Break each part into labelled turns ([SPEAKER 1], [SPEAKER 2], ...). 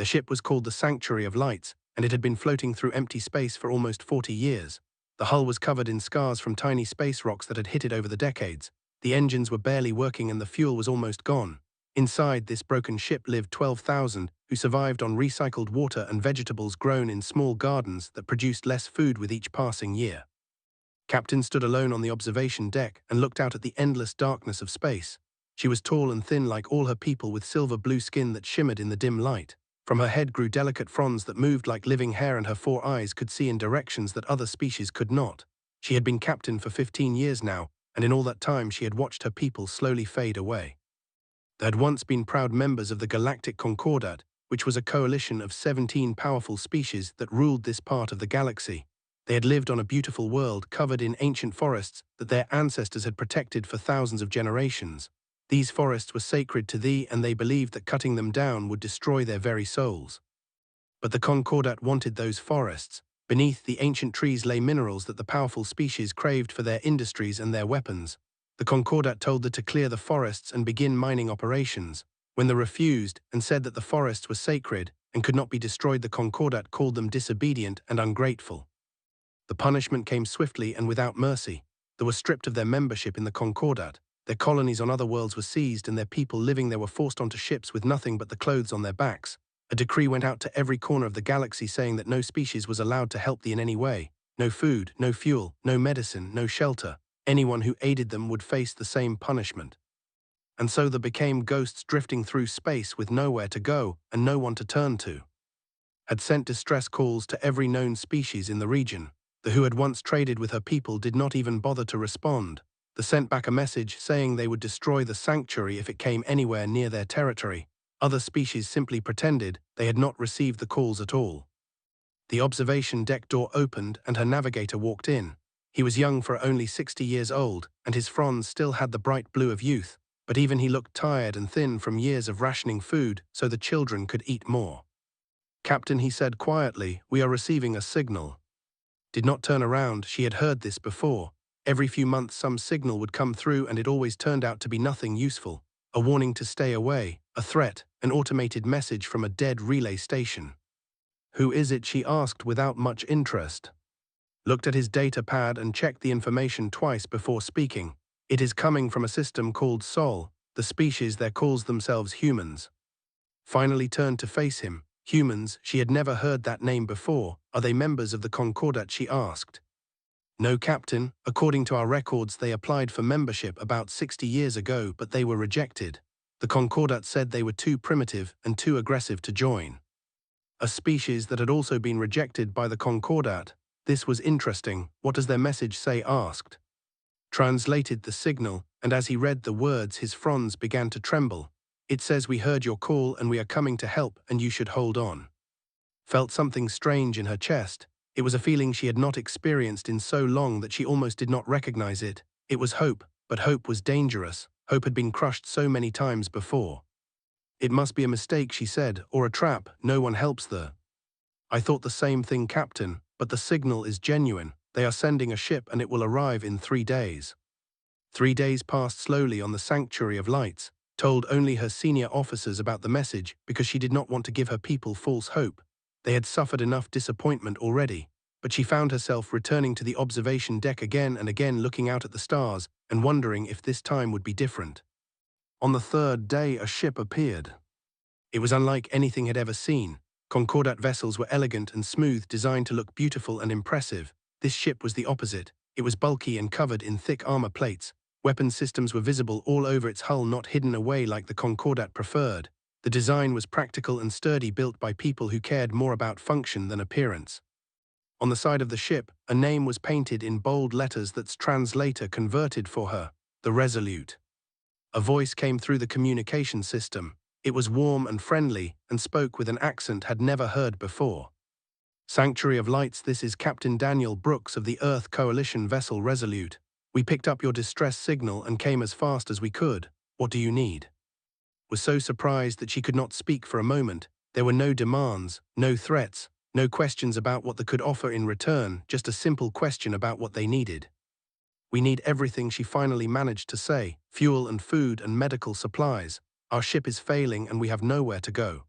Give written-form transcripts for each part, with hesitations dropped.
[SPEAKER 1] The ship was called the Sanctuary of Lights, and it had been floating through empty space for almost 40 years. The hull was covered in scars from tiny space rocks that had hit it over the decades. The engines were barely working and the fuel was almost gone. Inside this broken ship lived 12,000 who survived on recycled water and vegetables grown in small gardens that produced less food with each passing year. Captain stood alone on the observation deck and looked out at the endless darkness of space. She was tall and thin like all her people, with silver-blue skin that shimmered in the dim light. From her head grew delicate fronds that moved like living hair, and her 4 eyes could see in directions that other species could not. She had been captain for 15 years now, and in all that time she had watched her people slowly fade away. There had once been proud members of the Galactic Concordat, which was a coalition of 17 powerful species that ruled this part of the galaxy. They had lived on a beautiful world covered in ancient forests that their ancestors had protected for thousands of generations. These forests were sacred to thee, and they believed that cutting them down would destroy their very souls. But the Concordat wanted those forests. Beneath the ancient trees lay minerals that the powerful species craved for their industries and their weapons. The Concordat told them to clear the forests and begin mining operations. When they refused and said that the forests were sacred and could not be destroyed, the Concordat called them disobedient and ungrateful. The punishment came swiftly and without mercy. They were stripped of their membership in the Concordat. Their colonies on other worlds were seized, and their people living there were forced onto ships with nothing but the clothes on their backs. A decree went out to every corner of the galaxy saying that no species was allowed to help thee in any way. No food, no fuel, no medicine, no shelter. Anyone who aided them would face the same punishment. And so they became ghosts drifting through space with nowhere to go and no one to turn to. Had sent distress calls to every known species in the region. The who had once traded with her people did not even bother to respond. They sent back a message saying they would destroy the sanctuary if it came anywhere near their territory. Other species simply pretended they had not received the calls at all. The observation deck door opened and her navigator walked in. He was young, for only 60 years old, and his fronds still had the bright blue of youth, but even he looked tired and thin from years of rationing food so the children could eat more. "Captain," he said quietly, "we are receiving a signal." Did not turn around. She had heard this before. Every few months some signal would come through, and it always turned out to be nothing useful. A warning to stay away, a threat, an automated message from a dead relay station. "Who is it?" she asked without much interest. Looked at his data pad and checked the information twice before speaking. "It is coming from a system called Sol. The species there calls themselves humans." Finally turned to face him. Humans, she had never heard that name before. "Are they members of the Concordat?" she asked. "No, Captain. According to our records, they applied for membership about 60 years ago, but they were rejected. The Concordat said they were too primitive and too aggressive to join." A species that had also been rejected by the Concordat. This was interesting. "What does their message say?" asked. Translated the signal, and as he read the words, his fronds began to tremble. "It says, 'We heard your call and we are coming to help, and you should hold on.'" Felt something strange in her chest. It was a feeling she had not experienced in so long that she almost did not recognize it. It was hope, but hope was dangerous. Hope had been crushed so many times before. "It must be a mistake," she said, "or a trap. No one helps there." "I thought the same thing, Captain, but the signal is genuine. They are sending a ship and it will arrive in 3 days. 3 days passed slowly on the Sanctuary of Lights, told only her senior officers about the message because she did not want to give her people false hope. They had suffered enough disappointment already, but she found herself returning to the observation deck again and again, looking out at the stars and wondering if this time would be different. On the 3rd day, a ship appeared. It was unlike anything had ever seen. Concordat vessels were elegant and smooth, designed to look beautiful and impressive. This ship was the opposite. It was bulky and covered in thick armor plates. Weapon systems were visible all over its hull, not hidden away like the Concordat preferred. The design was practical and sturdy, built by people who cared more about function than appearance. On the side of the ship, a name was painted in bold letters that's translator converted for her: the Resolute. A voice came through the communication system. It was warm and friendly and spoke with an accent had never heard before. "Sanctuary of Lights, this is Captain Daniel Brooks of the Earth Coalition vessel Resolute. We picked up your distress signal and came as fast as we could. What do you need?" Was so surprised that she could not speak for a moment. There were no demands, no threats, no questions about what they could offer in return, just a simple question about what they needed. "We need everything," she finally managed to say. "Fuel and food and medical supplies. Our ship is failing and we have nowhere to go."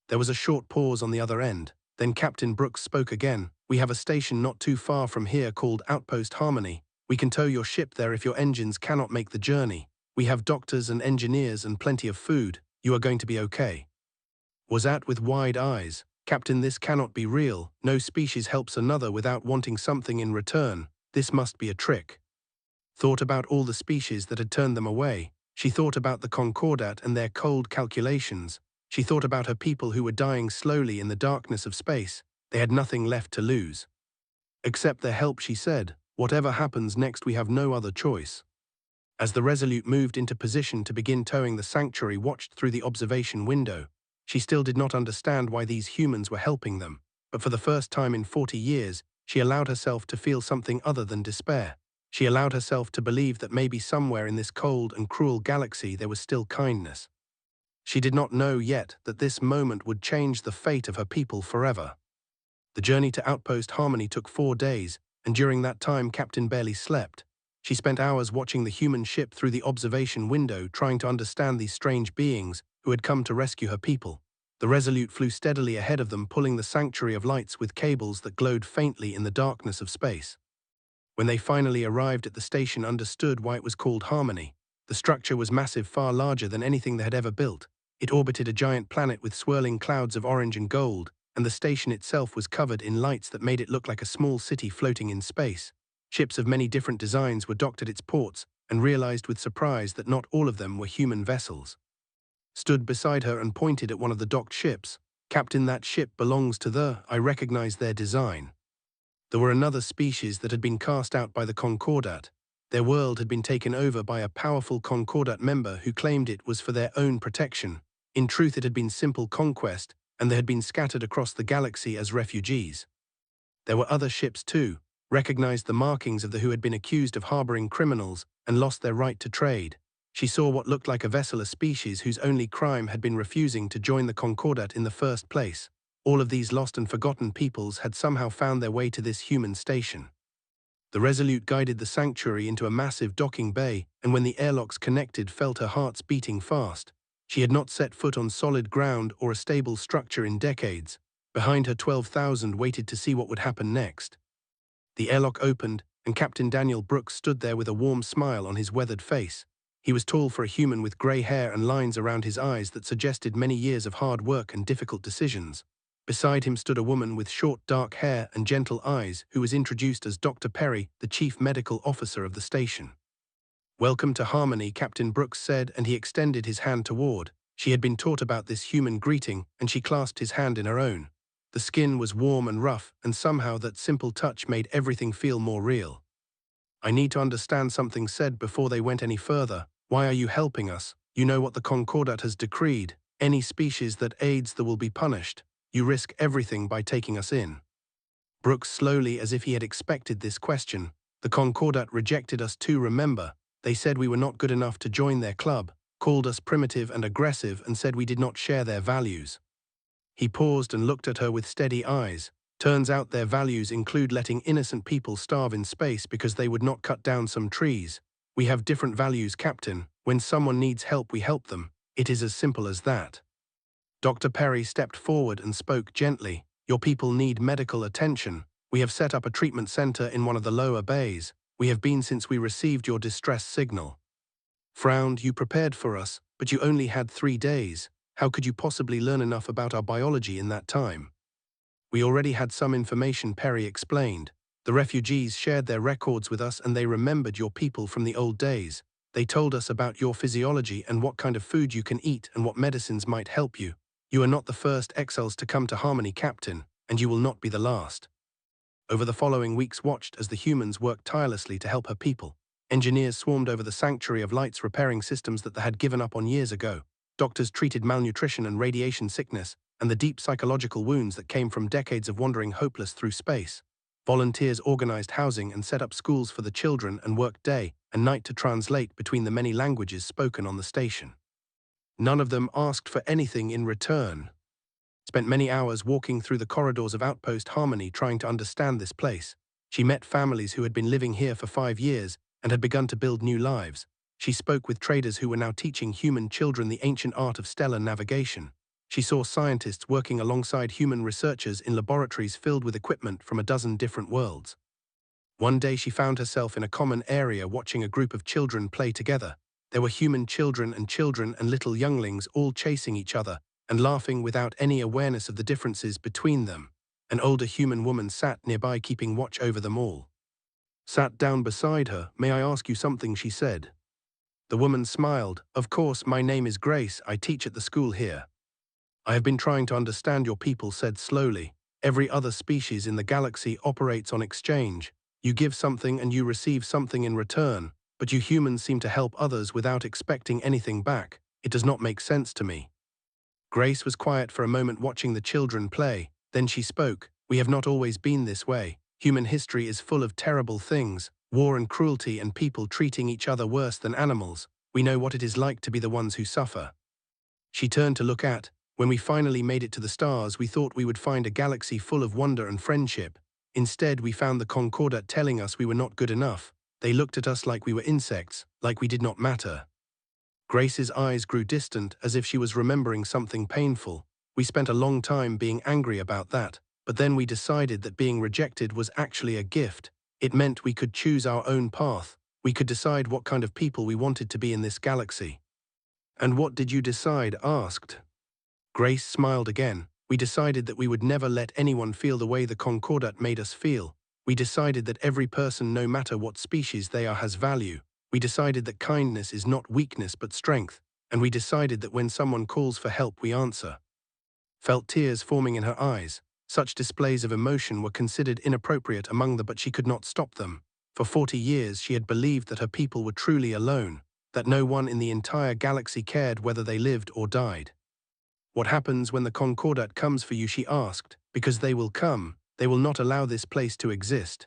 [SPEAKER 1] There was a short pause on the other end. Then Captain Brooks spoke again. "We have a station not too far from here called Outpost Harmony. We can tow your ship there if your engines cannot make the journey. We have doctors and engineers and plenty of food. You are going to be okay." Was at with wide eyes. "Captain, this cannot be real. No species helps another without wanting something in return. This must be a trick." Thought about all the species that had turned them away. She thought about the Concordat and their cold calculations. She thought about her people who were dying slowly in the darkness of space. They had nothing left to lose. "Accept their help," she said. "Whatever happens next, we have no other choice." As the Resolute moved into position to begin towing, the Sanctuary watched through the observation window. She still did not understand why these humans were helping them, but for the first time in 40 years, she allowed herself to feel something other than despair. She allowed herself to believe that maybe somewhere in this cold and cruel galaxy there was still kindness. She did not know yet that this moment would change the fate of her people forever. The journey to Outpost Harmony took 4 days, and during that time Captain barely slept. She spent hours watching the human ship through the observation window, trying to understand these strange beings who had come to rescue her people. The Resolute flew steadily ahead of them, pulling the Sanctuary of lights with cables that glowed faintly in the darkness of space. When they finally arrived at the station, understood why it was called Harmony. The structure was massive, far larger than anything they had ever built. It orbited a giant planet with swirling clouds of orange and gold, and the station itself was covered in lights that made it look like a small city floating in space. Ships of many different designs were docked at its ports, and realized with surprise that not all of them were human vessels. Stood beside her and pointed at one of the docked ships. "Captain, that ship belongs to the... I recognize their design." There were another species that had been cast out by the Concordat. Their world had been taken over by a powerful Concordat member who claimed it was for their own protection. In truth, it had been simple conquest, and they had been scattered across the galaxy as refugees. There were other ships too, recognized the markings of the who had been accused of harboring criminals and lost their right to trade. She saw what looked like a vessel, a species whose only crime had been refusing to join the Concordat in the first place. All of these lost and forgotten peoples had somehow found their way to this human station. The Resolute guided the Sanctuary into a massive docking bay, and when the airlocks connected, felt her hearts beating fast. She had not set foot on solid ground or a stable structure in decades. Behind her, 12,000 waited to see what would happen next. The airlock opened, and Captain Daniel Brooks stood there with a warm smile on his weathered face. He was tall for a human, with grey hair and lines around his eyes that suggested many years of hard work and difficult decisions. Beside him stood a woman with short dark hair and gentle eyes, who was introduced as Dr. Perry, the chief medical officer of the station. "Welcome to Harmony," Captain Brooks said, and he extended his hand toward. She had been taught about this human greeting, and she clasped his hand in her own. The skin was warm and rough, and somehow that simple touch made everything feel more real. "I need to understand something," said before they went any further. "Why are you helping us? You know what the Concordat has decreed. Any species that aids the will be punished. You risk everything by taking us in." Brooks slowly, as if he had expected this question. "The Concordat rejected us too, remember? They said we were not good enough to join their club, called us primitive and aggressive, and said we did not share their values." He paused and looked at her with steady eyes. "Turns out their values include letting innocent people starve in space because they would not cut down some trees. We have different values, Captain. When someone needs help, we help them. It is as simple as that." Dr. Perry stepped forward and spoke gently. "Your people need medical attention. We have set up a treatment center in one of the lower bays. We have been since we received your distress signal." Frowned. "You prepared for us, but you only had 3 days. How could you possibly learn enough about our biology in that time?" "We already had some information," Perry explained. "The refugees shared their records with us, and they remembered your people from the old days. They told us about your physiology and what kind of food you can eat and what medicines might help you. You are not the first exiles to come to Harmony, Captain, and you will not be the last." Over the following weeks, watched as the humans worked tirelessly to help her people. Engineers swarmed over the Sanctuary of Lights, repairing systems that they had given up on years ago. Doctors treated malnutrition and radiation sickness, and the deep psychological wounds that came from decades of wandering hopeless through space. Volunteers organized housing and set up schools for the children and worked day and night to translate between the many languages spoken on the station. None of them asked for anything in return. Spent many hours walking through the corridors of Outpost Harmony trying to understand this place. She met families who had been living here for 5 years and had begun to build new lives. She spoke with traders who were now teaching human children the ancient art of stellar navigation. She saw scientists working alongside human researchers in laboratories filled with equipment from a dozen different worlds. One day she found herself in a common area watching a group of children play together. There were human children and little younglings all chasing each other and laughing without any awareness of the differences between them. An older human woman sat nearby keeping watch over them all. Sat down beside her. "May I ask you something?" she said. The woman smiled. "Of course, my name is Grace. I teach at the school here." "I have been trying to understand your people," said slowly. "Every other species in the galaxy operates on exchange. You give something and you receive something in return, but you humans seem to help others without expecting anything back. It does not make sense to me." Grace was quiet for a moment watching the children play. Then she spoke. "We have not always been this way. Human history is full of terrible things, war and cruelty and people treating each other worse than animals. We know what it is like to be the ones who suffer." She turned to look at. "When we finally made it to the stars, we thought we would find a galaxy full of wonder and friendship. Instead, we found the Concordat telling us we were not good enough. They looked at us like we were insects, like we did not matter." Grace's eyes grew distant, as if she was remembering something painful. "We spent a long time being angry about that, but then we decided that being rejected was actually a gift. It meant we could choose our own path. We could decide what kind of people we wanted to be in this galaxy." "And what did you decide?" asked. Grace smiled again. "We decided that we would never let anyone feel the way the Concordat made us feel. We decided that every person, no matter what species they are, has value. We decided that kindness is not weakness but strength. And we decided that when someone calls for help, we answer." Felt tears forming in her eyes. Such displays of emotion were considered inappropriate among them, but she could not stop them. For 40 years she had believed that her people were truly alone, that no one in the entire galaxy cared whether they lived or died. "What happens when the Concordat comes for you?" she asked. "Because they will come. They will not allow this place to exist."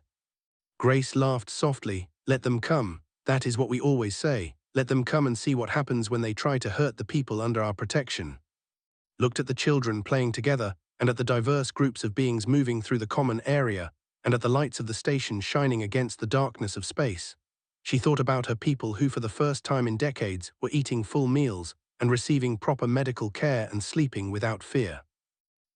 [SPEAKER 1] Grace laughed softly. "Let them come. That is what we always say. Let them come and see what happens when they try to hurt the people under our protection." Looked at the children playing together, and at the diverse groups of beings moving through the common area, and at the lights of the station shining against the darkness of space. She thought about her people who for the first time in decades were eating full meals and receiving proper medical care and sleeping without fear.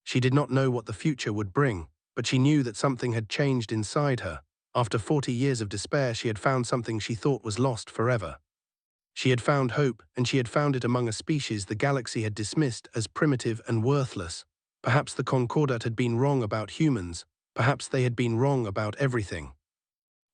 [SPEAKER 1] She did not know what the future would bring, but she knew that something had changed inside her. After 40 years of despair, she had found something she thought was lost forever. She had found hope, and she had found it among a species the galaxy had dismissed as primitive and worthless. Perhaps the Concordat had been wrong about humans. Perhaps they had been wrong about everything.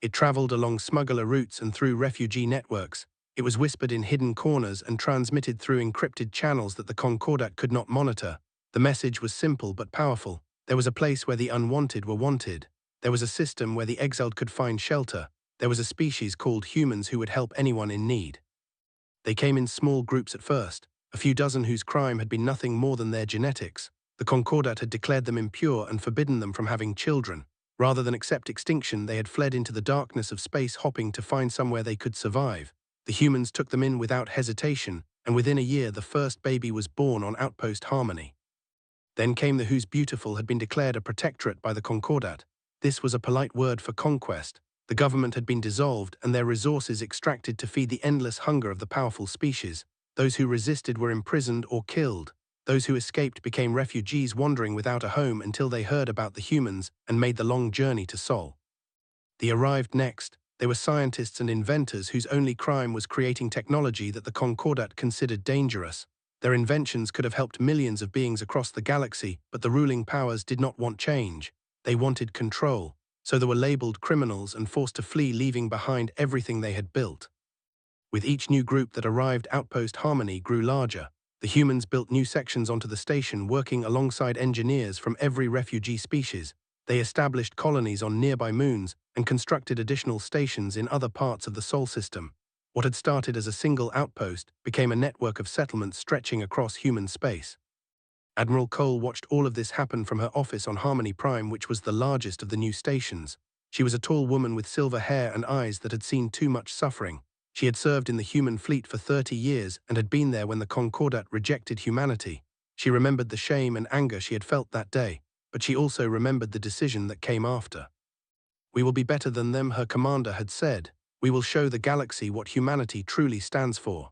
[SPEAKER 1] It traveled along smuggler routes and through refugee networks. It was whispered in hidden corners and transmitted through encrypted channels that the Concordat could not monitor. The message was simple but powerful. There was a place where the unwanted were wanted. There was a system where the exiled could find shelter. There was a species called humans who would help anyone in need. They came in small groups at first, a few dozen whose crime had been nothing more than their genetics. The Concordat had declared them impure and forbidden them from having children. Rather than accept extinction, they had fled into the darkness of space, hoping to find somewhere they could survive. The humans took them in without hesitation, and within a year the first baby was born on Outpost Harmony. Then came the whose beautiful had been declared a protectorate by the Concordat. This was a polite word for conquest. The government had been dissolved and their resources extracted to feed the endless hunger of the powerful species. Those who resisted were imprisoned or killed. Those who escaped became refugees wandering without a home until they heard about the humans and made the long journey to Sol. They arrived next. They were scientists and inventors whose only crime was creating technology that the Concordat considered dangerous. Their inventions could have helped millions of beings across the galaxy, but the ruling powers did not want change. They wanted control. So they were labeled criminals and forced to flee, leaving behind everything they had built. With each new group that arrived, Outpost Harmony grew larger. The humans built new sections onto the station, working alongside engineers from every refugee species. They established colonies on nearby moons and constructed additional stations in other parts of the Sol system. What had started as a single outpost became a network of settlements stretching across human space. Admiral Cole watched all of this happen from her office on Harmony Prime, which was the largest of the new stations. She was a tall woman with silver hair and eyes that had seen too much suffering. She had served in the human fleet for 30 years and had been there when the Concordat rejected humanity. She remembered the shame and anger she had felt that day, but she also remembered the decision that came after. "We will be better than them," her commander had said. "We will show the galaxy what humanity truly stands for."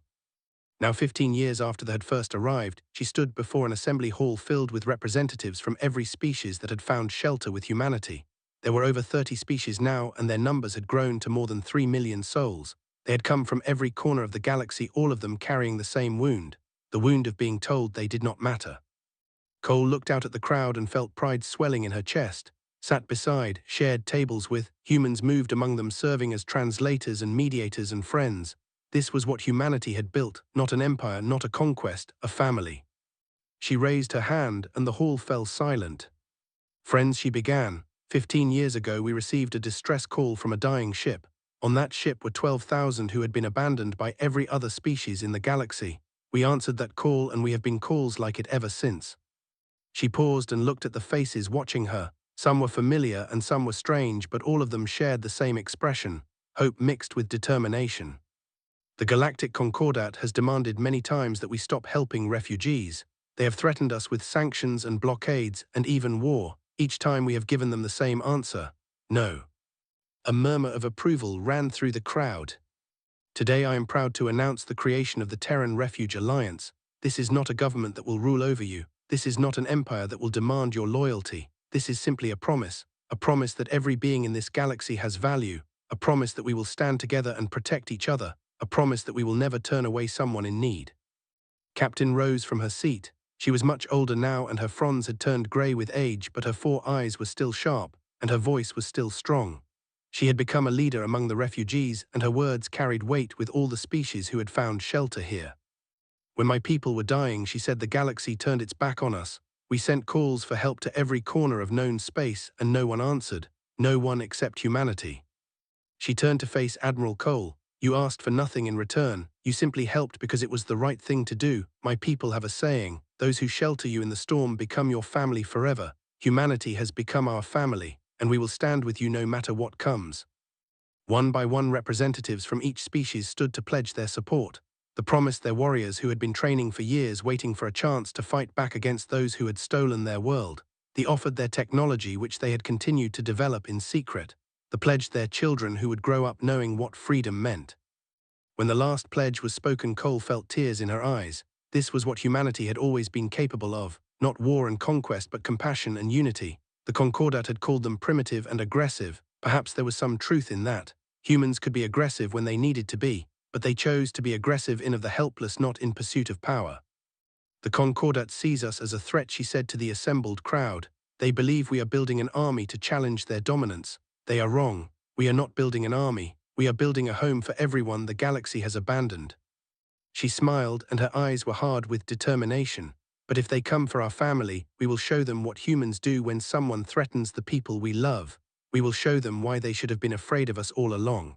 [SPEAKER 1] Now, 15 years after they had first arrived, she stood before an assembly hall filled with representatives from every species that had found shelter with humanity. There were over 30 species now, and their numbers had grown to more than 3 million souls. They had come from every corner of the galaxy, all of them carrying the same wound, the wound of being told they did not matter. Cole looked out at the crowd and felt pride swelling in her chest. Sat beside, shared tables with, humans moved among them, serving as translators and mediators and friends. This was what humanity had built, not an empire, not a conquest, a family. She raised her hand and the hall fell silent. Friends, she began. 15 years ago we received a distress call from a dying ship. On that ship were 12,000 who had been abandoned by every other species in the galaxy. We answered that call and we have been calls like it ever since. She paused and looked at the faces watching her. Some were familiar and some were strange, but all of them shared the same expression, hope mixed with determination. The Galactic Concordat has demanded many times that we stop helping refugees. They have threatened us with sanctions and blockades and even war. Each time we have given them the same answer: no. A murmur of approval ran through the crowd. Today I am proud to announce the creation of the Terran Refuge Alliance. This is not a government that will rule over you. This is not an empire that will demand your loyalty. This is simply a promise that every being in this galaxy has value, a promise that we will stand together and protect each other, a promise that we will never turn away someone in need. Captain rose from her seat. She was much older now and her fronds had turned grey with age, but her 4 eyes were still sharp and her voice was still strong. She had become a leader among the refugees and her words carried weight with all the species who had found shelter here. When my people were dying, she said, the galaxy turned its back on us. We sent calls for help to every corner of known space and no one answered, no one except humanity. She turned to face Admiral Cole. You asked for nothing in return. You simply helped because it was the right thing to do. My people have a saying: those who shelter you in the storm become your family forever. Humanity has become our family, and we will stand with you no matter what comes. One by one, representatives from each species stood to pledge their support. They promised their warriors who had been training for years, waiting for a chance to fight back against those who had stolen their world. They offered their technology, which they had continued to develop in secret. They pledged their children who would grow up knowing what freedom meant. When the last pledge was spoken, Cole felt tears in her eyes. This was what humanity had always been capable of, not war and conquest, but compassion and unity. The Concordat had called them primitive and aggressive. Perhaps there was some truth in that. Humans could be aggressive when they needed to be, but they chose to be aggressive in of the helpless, not in pursuit of power. The Concordat sees us as a threat, she said to the assembled crowd. They believe we are building an army to challenge their dominance. They are wrong. We are not building an army. We are building a home for everyone the galaxy has abandoned. She smiled and her eyes were hard with determination. But if they come for our family, we will show them what humans do when someone threatens the people we love. We will show them why they should have been afraid of us all along.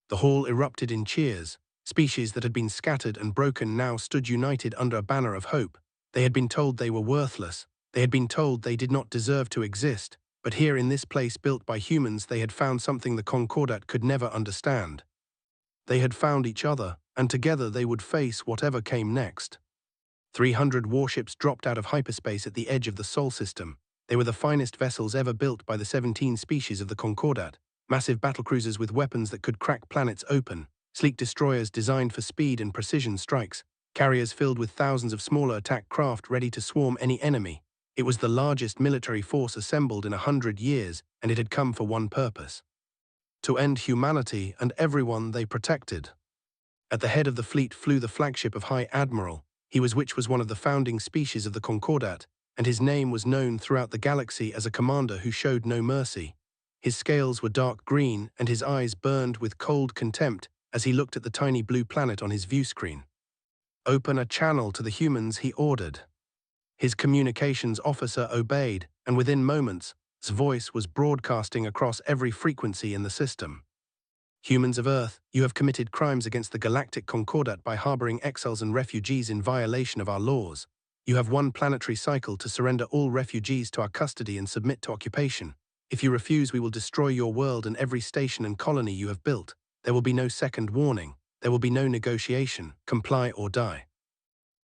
[SPEAKER 1] The hall erupted in cheers. Species that had been scattered and broken now stood united under a banner of hope. They had been told they were worthless. They had been told they did not deserve to exist. But here in this place built by humans, they had found something the Concordat could never understand. They had found each other, and together they would face whatever came next. 300 warships dropped out of hyperspace at the edge of the Sol system. They were the finest vessels ever built by the 17 species of the Concordat. Massive battlecruisers with weapons that could crack planets open, sleek destroyers designed for speed and precision strikes, carriers filled with thousands of smaller attack craft ready to swarm any enemy. It was the largest military force assembled in 100 years, and it had come for one purpose: to end humanity and everyone they protected. At the head of the fleet flew the flagship of High Admiral. He was one of the founding species of the Concordat, and his name was known throughout the galaxy as a commander who showed no mercy. His scales were dark green, and his eyes burned with cold contempt as he looked at the tiny blue planet on his view screen. Open a channel to the humans, he ordered. His communications officer obeyed, and within moments, his voice was broadcasting across every frequency in the system. Humans of Earth, you have committed crimes against the Galactic Concordat by harboring exiles and refugees in violation of our laws. You have one planetary cycle to surrender all refugees to our custody and submit to occupation. If you refuse, we will destroy your world and every station and colony you have built. There will be no second warning. There will be no negotiation. Comply or die.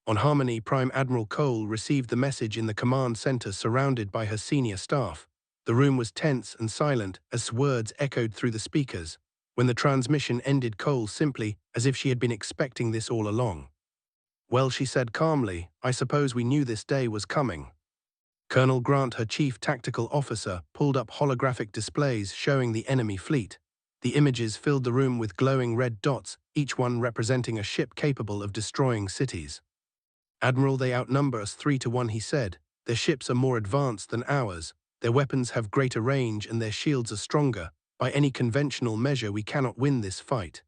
[SPEAKER 1] On Harmony, Prime Admiral Cole received the message in the command center surrounded by her senior staff. The room was tense and silent as words echoed through the speakers. When the transmission ended, Cole simply, as if she had been expecting this all along. Well, she said calmly, I suppose we knew this day was coming. Colonel Grant, her chief tactical officer, pulled up holographic displays showing the enemy fleet. The images filled the room with glowing red dots, each one representing a ship capable of destroying cities. Admiral, they outnumber us 3-1, he said. Their ships are more advanced than ours, their weapons have greater range and their shields are stronger. By any conventional measure, we cannot win this fight.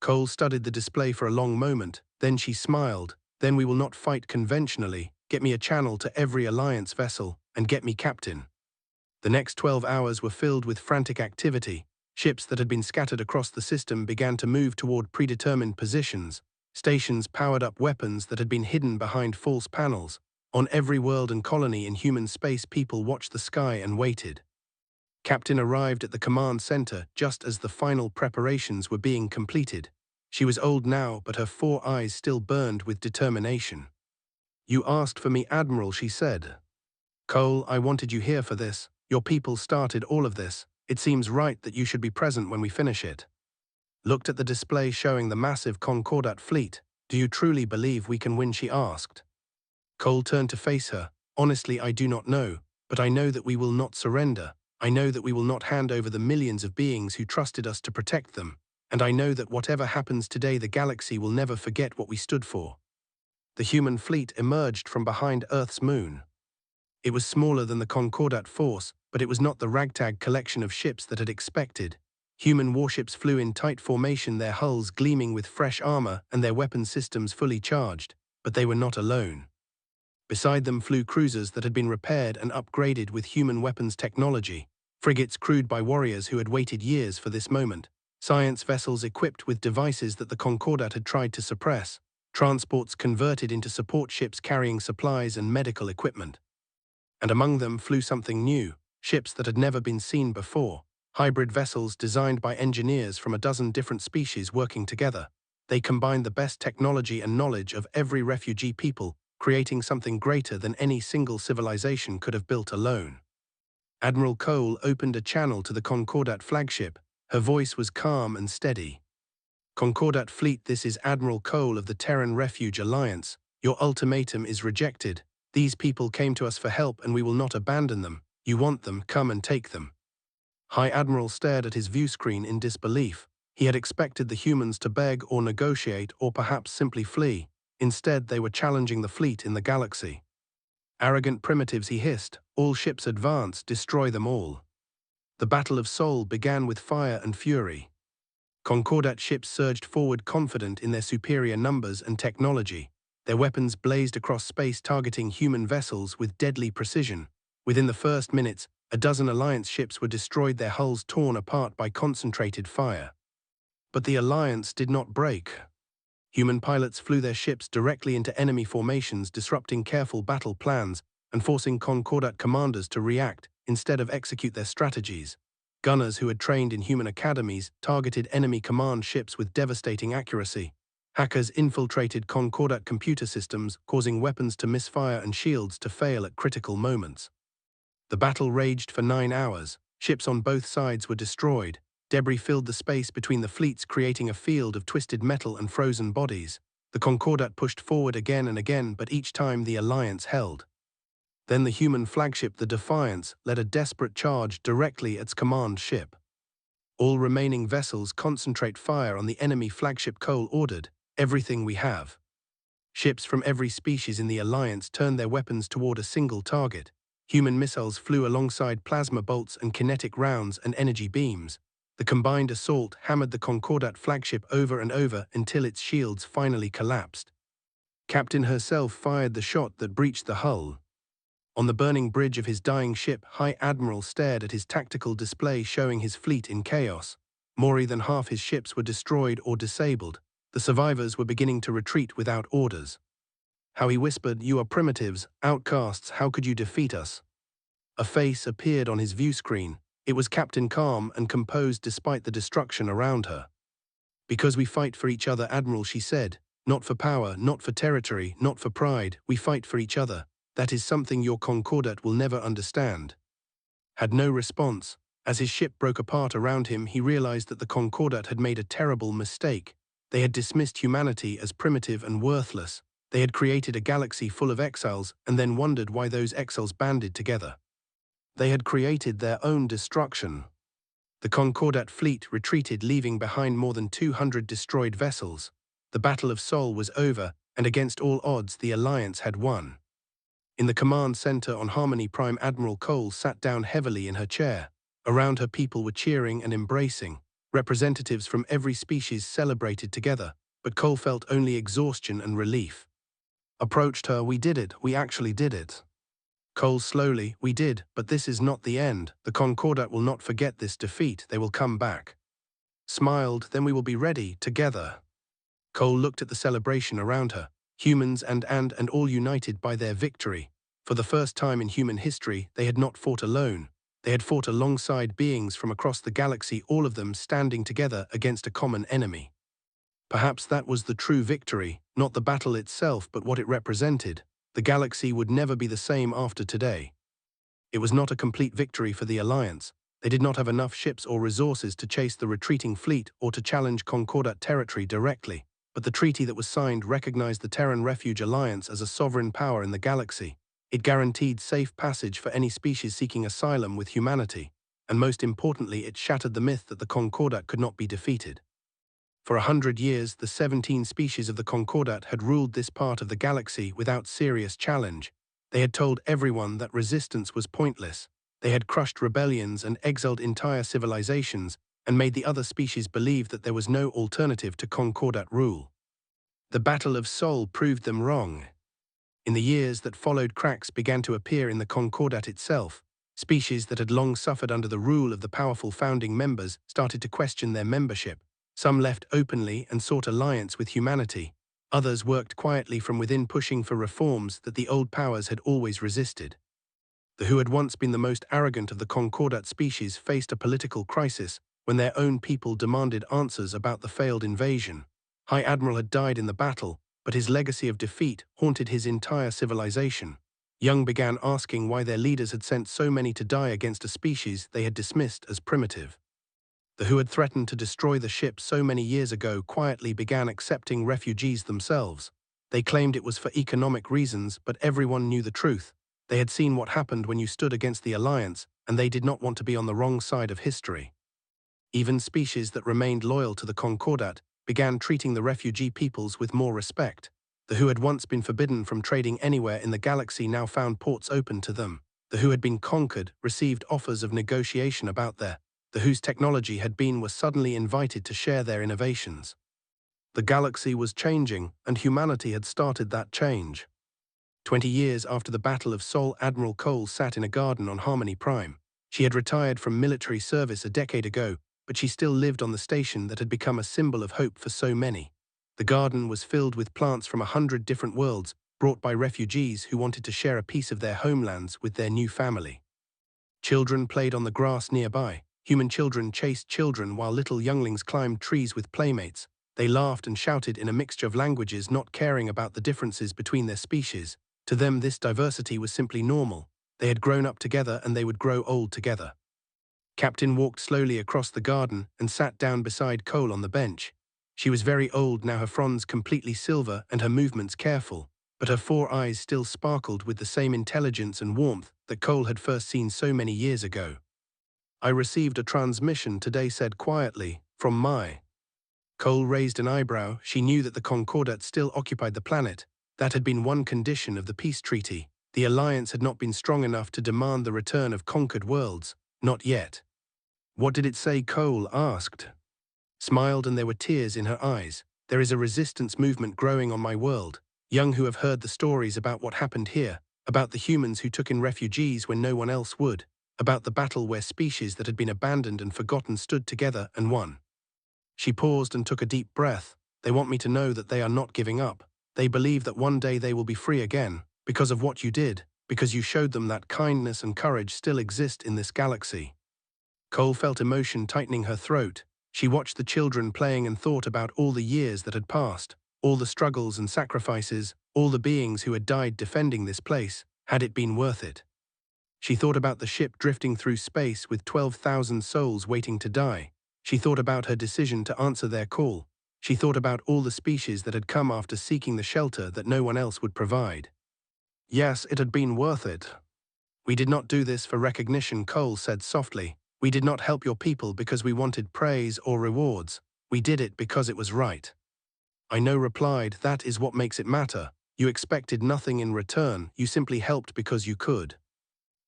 [SPEAKER 1] Cole studied the display for a long moment, then she smiled. Then we will not fight conventionally. Get me a channel to every Alliance vessel, and get me captain. The next 12 hours were filled with frantic activity. Ships that had been scattered across the system began to move toward predetermined positions. Stations powered up weapons that had been hidden behind false panels. On every world and colony in human space, people watched the sky and waited. Captain arrived at the command center just as the final preparations were being completed. She was old now, but her 4 eyes still burned with determination. You asked for me, Admiral, she said. Cole, I wanted you here for this. Your people started all of this. It seems right that you should be present when we finish it. Looked at the display showing the massive Concordat fleet. Do you truly believe we can win, she asked. Cole turned to face her. Honestly, I do not know, but I know that we will not surrender. I know that we will not hand over the millions of beings who trusted us to protect them. And I know that whatever happens today, the galaxy will never forget what we stood for. The human fleet emerged from behind Earth's moon. It was smaller than the Concordat force, but it was not the ragtag collection of ships that had expected. Human warships flew in tight formation, their hulls gleaming with fresh armor and their weapon systems fully charged, but they were not alone. Beside them flew cruisers that had been repaired and upgraded with human weapons technology, frigates crewed by warriors who had waited years for this moment, science vessels equipped with devices that the Concordat had tried to suppress, transports converted into support ships carrying supplies and medical equipment. And among them flew something new, ships that had never been seen before, hybrid vessels designed by engineers from a dozen different species working together. They combined the best technology and knowledge of every refugee people, creating something greater than any single civilization could have built alone. Admiral Cole opened a channel to the Concordat flagship. Her voice was calm and steady. Concordat fleet, this is Admiral Cole of the Terran Refuge Alliance. Your ultimatum is rejected. These people came to us for help and we will not abandon them. You want them, come and take them. High Admiral stared at his view screen in disbelief. He had expected the humans to beg or negotiate or perhaps simply flee. Instead, they were challenging the fleet in the galaxy. Arrogant primitives, he hissed. All ships advance, destroy them all. The Battle of Sol began with fire and fury. Concordat ships surged forward confident in their superior numbers and technology. Their weapons blazed across space, targeting human vessels with deadly precision. Within the first minutes, a dozen Alliance ships were destroyed, their hulls torn apart by concentrated fire. But the Alliance did not break. Human pilots flew their ships directly into enemy formations, disrupting careful battle plans and forcing Concordat commanders to react instead of execute their strategies. Gunners who had trained in human academies targeted enemy command ships with devastating accuracy. Hackers infiltrated Concordat computer systems, causing weapons to misfire and shields to fail at critical moments. The battle raged for 9 hours. Ships on both sides were destroyed. Debris filled the space between the fleets, creating a field of twisted metal and frozen bodies. The Concordat pushed forward again and again, but each time the Alliance held. Then the human flagship, the Defiance, led a desperate charge directly at its command ship. All remaining vessels concentrate fire on the enemy flagship, Cole ordered. Everything we have. Ships from every species in the Alliance turned their weapons toward a single target. Human missiles flew alongside plasma bolts and kinetic rounds and energy beams. The combined assault hammered the Concordat flagship over and over until its shields finally collapsed. Captain herself fired the shot that breached the hull. On the burning bridge of his dying ship, High Admiral stared at his tactical display showing his fleet in chaos. More than half his ships were destroyed or disabled. The survivors were beginning to retreat without orders. How he whispered, "You are primitives, outcasts, how could you defeat us?" A face appeared on his view screen. It was Captain, calm and composed despite the destruction around her. "Because we fight for each other, Admiral," she said. "Not for power, not for territory, not for pride. We fight for each other. That is something your Concordat will never understand." Had no response. As his ship broke apart around him, he realized that the Concordat had made a terrible mistake. They had dismissed humanity as primitive and worthless. They had created a galaxy full of exiles and then wondered why those exiles banded together. They had created their own destruction. The Concordat fleet retreated, leaving behind more than 200 destroyed vessels. The Battle of Sol was over, and against all odds the Alliance had won. In the command center on Harmony Prime, Admiral Cole sat down heavily in her chair. Around her, people were cheering and embracing. Representatives from every species celebrated together, but Cole felt only exhaustion and relief. Approached her. "We did it. We actually did it." Cole slowly, "We did, but this is not the end. The Concordat will not forget this defeat. They will come back." Smiled, "Then we will be ready, together." Cole looked at the celebration around her. Humans and all united by their victory. For the first time in human history, they had not fought alone. They had fought alongside beings from across the galaxy, all of them standing together against a common enemy. Perhaps that was the true victory, not the battle itself but what it represented. The galaxy would never be the same after today. It was not a complete victory for the Alliance. They did not have enough ships or resources to chase the retreating fleet or to challenge Concordat territory directly, but the treaty that was signed recognized the Terran Refuge Alliance as a sovereign power in the galaxy. It guaranteed safe passage for any species seeking asylum with humanity, and most importantly, it shattered the myth that the Concordat could not be defeated. For 100 years, the 17 species of the Concordat had ruled this part of the galaxy without serious challenge. They had told everyone that resistance was pointless. They had crushed rebellions and exiled entire civilizations and made the other species believe that there was no alternative to Concordat rule. The Battle of Sol proved them wrong. In the years that followed, cracks began to appear in the Concordat itself. Species that had long suffered under the rule of the powerful founding members started to question their membership. Some left openly and sought alliance with humanity. Others worked quietly from within, pushing for reforms that the old powers had always resisted. The who had once been the most arrogant of the Concordat species faced a political crisis when their own people demanded answers about the failed invasion. High Admiral had died in the battle, but his legacy of defeat haunted his entire civilization. Young began asking why their leaders had sent so many to die against a species they had dismissed as primitive. The who had threatened to destroy the ship so many years ago quietly began accepting refugees themselves. They claimed it was for economic reasons, but everyone knew the truth. They had seen what happened when you stood against the Alliance, and they did not want to be on the wrong side of history. Even species that remained loyal to the Concordat began treating the refugee peoples with more respect. The who had once been forbidden from trading anywhere in the galaxy now found ports open to them. The who had been conquered received offers of negotiation about the whose technology were suddenly invited to share their innovations. The galaxy was changing, and humanity had started that change. 20 years after the Battle of Sol, Admiral Cole sat in a garden on Harmony Prime. She had retired from military service a decade ago, but she still lived on the station that had become a symbol of hope for so many. The garden was filled with plants from 100 different worlds, brought by refugees who wanted to share a piece of their homelands with their new family. Children played on the grass nearby. Human children chased children while little younglings climbed trees with playmates. They laughed and shouted in a mixture of languages, not caring about the differences between their species. To them, this diversity was simply normal. They had grown up together and they would grow old together. Captain walked slowly across the garden and sat down beside Cole on the bench. She was very old now, her fronds completely silver and her movements careful, but her 4 eyes still sparkled with the same intelligence and warmth that Cole had first seen so many years ago. "I received a transmission today," said quietly, "from my..." Cole raised an eyebrow. She knew that the Concordat still occupied the planet. That had been one condition of the peace treaty. The Alliance had not been strong enough to demand the return of conquered worlds. Not yet. "What did it say?" Cole asked. Smiled, and there were tears in her eyes. "There is a resistance movement growing on my world. Young who have heard the stories about what happened here, about the humans who took in refugees when no one else would, about the battle where species that had been abandoned and forgotten stood together and won." She paused and took a deep breath. "They want me to know that they are not giving up. They believe that one day they will be free again, because of what you did, because you showed them that kindness and courage still exist in this galaxy." Cole felt emotion tightening her throat. She watched the children playing and thought about all the years that had passed, all the struggles and sacrifices, all the beings who had died defending this place. Had it been worth it? She thought about the ship drifting through space with 12,000 souls waiting to die. She thought about her decision to answer their call. She thought about all the species that had come after seeking the shelter that no one else would provide. Yes, it had been worth it. We did not do this for recognition, Cole said softly. We did not help your people because we wanted praise or rewards. We did it because it was right. I know replied, that is what makes it matter. You expected nothing in return, you simply helped because you could.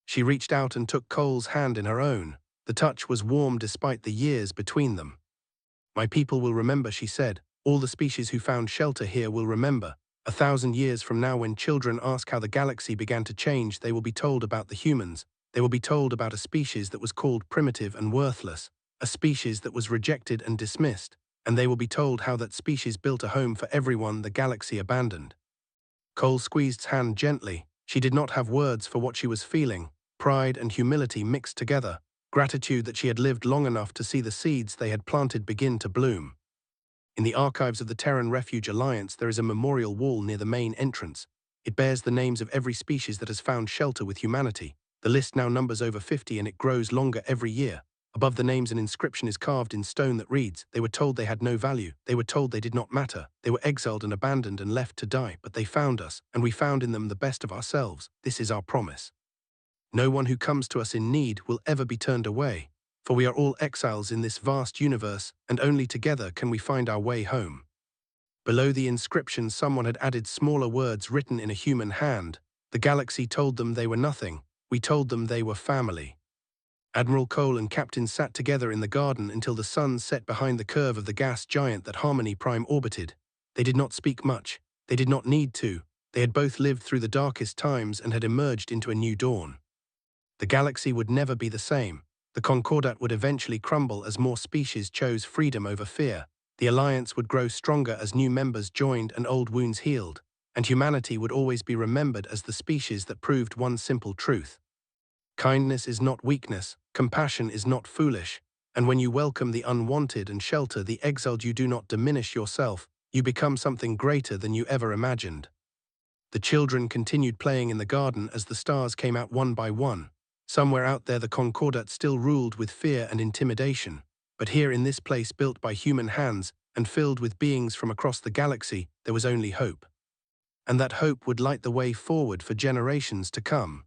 [SPEAKER 1] She reached out and took Cole's hand in her own. The touch was warm despite the years between them. My people will remember, she said. All the species who found shelter here will remember. 1,000 years from now, when children ask how the galaxy began to change, they will be told about the humans. They will be told about a species that was called primitive and worthless, a species that was rejected and dismissed, and they will be told how that species built a home for everyone the galaxy abandoned. Cole squeezed her hand gently. She did not have words for what she was feeling. Pride and humility mixed together. Gratitude that she had lived long enough to see the seeds they had planted begin to bloom. In the archives of the Terran Refuge Alliance, there is a memorial wall near the main entrance. It bears the names of every species that has found shelter with humanity. The list now numbers over 50 and it grows longer every year. Above the names, an inscription is carved in stone that reads, they were told they had no value, they were told they did not matter, they were exiled and abandoned and left to die, but they found us, and we found in them the best of ourselves. This is our promise. No one who comes to us in need will ever be turned away, for we are all exiles in this vast universe, and only together can we find our way home. Below the inscription, someone had added smaller words written in a human hand. The galaxy told them they were nothing. We told them they were family. Admiral Cole and Captain sat together in the garden until the sun set behind the curve of the gas giant that Harmony Prime orbited. They did not speak much. They did not need to. They had both lived through the darkest times and had emerged into a new dawn. The galaxy would never be the same. The Concordat would eventually crumble as more species chose freedom over fear. The Alliance would grow stronger as new members joined and old wounds healed. And humanity would always be remembered as the species that proved one simple truth. Kindness is not weakness, compassion is not foolish, and when you welcome the unwanted and shelter the exiled, you do not diminish yourself, you become something greater than you ever imagined. The children continued playing in the garden as the stars came out one by one. Somewhere out there the Concordat still ruled with fear and intimidation, but here in this place built by human hands and filled with beings from across the galaxy, there was only hope. And that hope would light the way forward for generations to come.